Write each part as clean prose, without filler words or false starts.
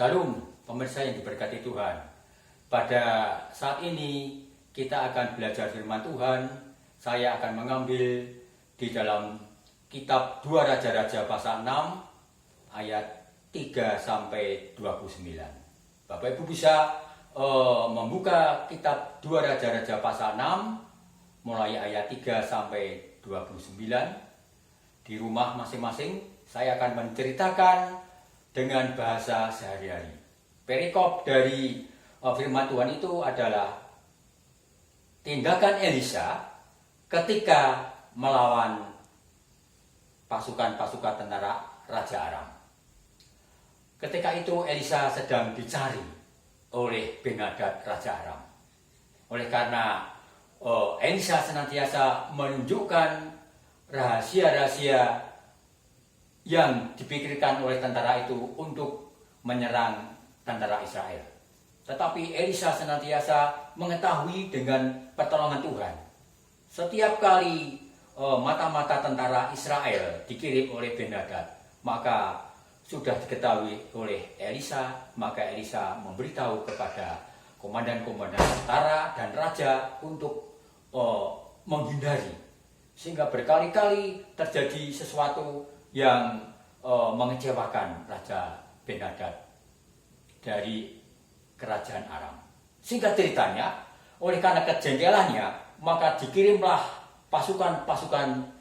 Shalom, pemirsa yang diberkati Tuhan. Pada saat ini kita akan belajar firman Tuhan. Saya akan mengambil di dalam kitab 2 Raja-Raja pasal 6 ayat 3 sampai 29. Bapak Ibu bisa membuka kitab 2 Raja-Raja pasal 6 mulai ayat 3 sampai 29. Di rumah masing-masing saya akan menceritakan dengan bahasa sehari-hari. Perikop dari firman Tuhan itu adalah tindakan Elisa ketika melawan pasukan-pasukan tentara Raja Aram. Ketika itu Elisa sedang dicari oleh Ben-Hadad Raja Aram. Oleh karena Elisa senantiasa menunjukkan rahasia-rahasia yang dipikirkan oleh tentara itu untuk menyerang tentara Israel. Tetapi Elisa senantiasa mengetahui dengan pertolongan Tuhan. Setiap kali mata-mata tentara Israel dikirim oleh Ben-Hadad, maka sudah diketahui oleh Elisa, maka Elisa memberitahu kepada komandan-komandan tentara dan raja untuk menghindari. Sehingga berkali-kali terjadi sesuatu yang mengecewakan Raja Ben-Hadad dari kerajaan Aram. Singkat ceritanya, oleh karena kejengkelannya, maka dikirimlah pasukan-pasukan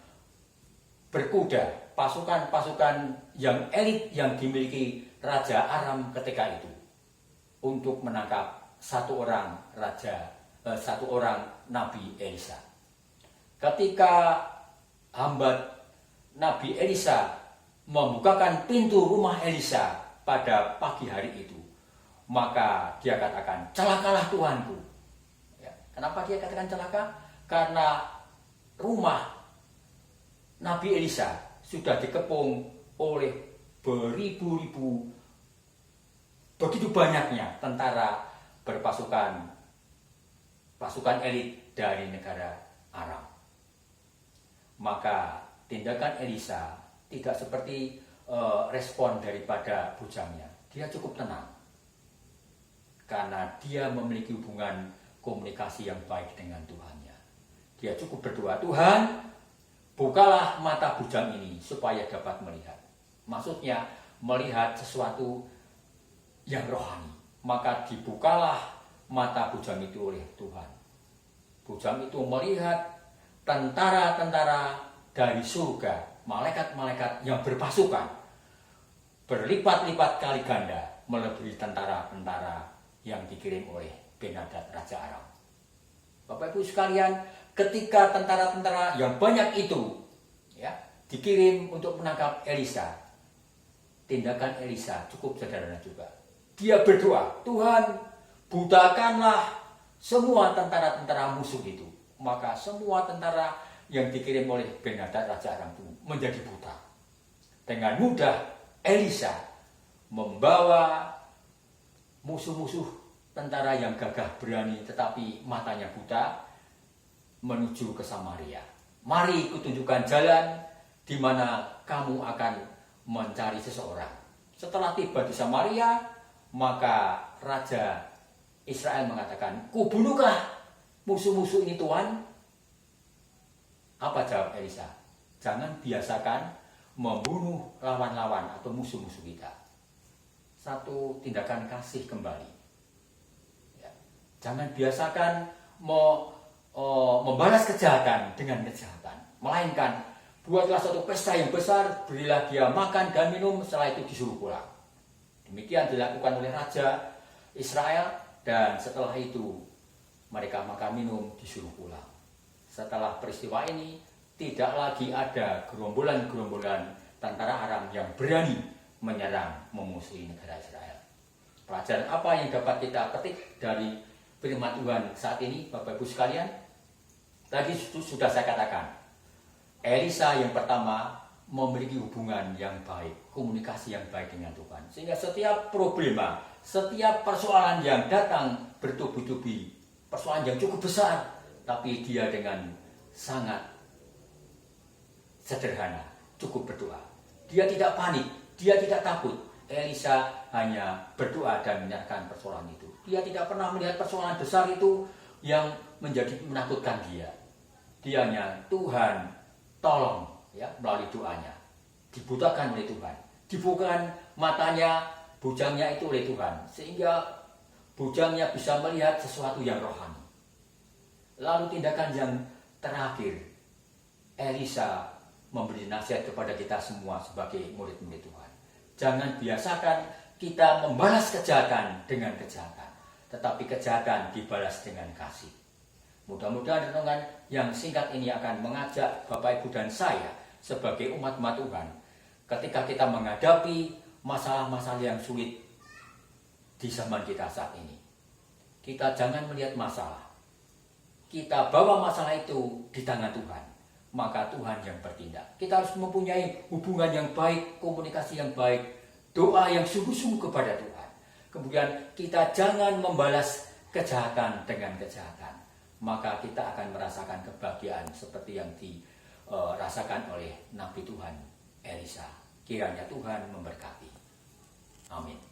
berkuda, pasukan-pasukan yang elit yang dimiliki Raja Aram ketika itu untuk menangkap satu orang Nabi Elisa. Ketika hamba Nabi Elisa membukakan pintu rumah Elisa pada pagi hari itu, maka dia katakan, "Celakalah Tuanku." Ya, kenapa dia katakan celaka? Karena rumah Nabi Elisa sudah dikepung oleh beribu-ribu, begitu banyaknya tentara berpasukan elit dari negara Aram. Maka tindakan Elisa tidak seperti respon daripada bujangnya. Dia cukup tenang karena dia memiliki hubungan komunikasi yang baik dengan Tuhannya. Dia cukup berdoa, "Tuhan, bukalah mata bujang ini supaya dapat melihat." Maksudnya melihat sesuatu yang rohani. Maka dibukalah mata bujang itu oleh Tuhan. Bujang itu melihat tentara-tentara dari surga, malaikat-malaikat yang berpasukan berlipat-lipat kali ganda melebihi tentara-tentara yang dikirim oleh Ben-Hadad Raja Aram. Bapak Ibu sekalian, ketika tentara-tentara yang banyak itu dikirim untuk menangkap Elisa, tindakan Elisa cukup sederhana juga. Dia berdoa, "Tuhan, butakanlah semua tentara-tentara musuh itu." Maka semua tentara yang dikirim oleh Ben-Hadad Raja Aram itu menjadi buta. Dengan mudah Elisa membawa musuh-musuh tentara yang gagah berani tetapi matanya buta menuju ke Samaria. "Mari kutunjukkan jalan di mana kamu akan mencari seseorang." Setelah tiba di Samaria, maka Raja Israel mengatakan, "Kubunuhkah musuh-musuh ini, Tuhan?" Apa jawab Elisa? "Jangan biasakan membunuh lawan-lawan atau musuh-musuh kita." Satu tindakan kasih kembali. Ya. Jangan biasakan membalas kejahatan dengan kejahatan. Melainkan, buatlah suatu pesta yang besar, berilah dia makan dan minum, setelah itu disuruh pulang. Demikian dilakukan oleh Raja Israel, dan setelah itu mereka makan minum, disuruh pulang. Setelah peristiwa ini, tidak lagi ada gerombolan-gerombolan tentara Aram yang berani menyerang memusuhi negara Israel. Pelajaran apa yang dapat kita petik dari firman Tuhan saat ini, Bapak Ibu sekalian? Tadi sudah saya katakan, Elisa yang pertama memiliki hubungan yang baik, komunikasi yang baik dengan Tuhan. Sehingga setiap problema, setiap persoalan yang datang bertubi-tubi, persoalan yang cukup besar, tapi dia dengan sangat sederhana, cukup berdoa. Dia tidak panik, dia tidak takut. Elisa hanya berdoa dan menyerahkan persoalan itu. Dia tidak pernah melihat persoalan besar itu yang menjadi menakutkan dia. Dia hanya, Tuhan tolong, ya, melalui doanya. Dibutakan oleh Tuhan. Dibukakan matanya, bujangnya itu oleh Tuhan. Sehingga bujangnya bisa melihat sesuatu yang rohani. Lalu tindakan yang terakhir, Elisa memberi nasihat kepada kita semua sebagai murid-murid Tuhan. Jangan biasakan kita membalas kejahatan dengan kejahatan, tetapi kejahatan dibalas dengan kasih. Mudah-mudahan renungan yang singkat ini akan mengajak Bapak, Ibu, dan saya sebagai umat-umat Tuhan, ketika kita menghadapi masalah-masalah yang sulit di zaman kita saat ini, kita jangan melihat masalah. Kita bawa masalah itu di tangan Tuhan, maka Tuhan yang bertindak. Kita harus mempunyai hubungan yang baik, komunikasi yang baik, doa yang sungguh-sungguh kepada Tuhan. Kemudian kita jangan membalas kejahatan dengan kejahatan, maka kita akan merasakan kebahagiaan seperti yang dirasakan oleh Nabi Tuhan Elisa. Kiranya Tuhan memberkati. Amin.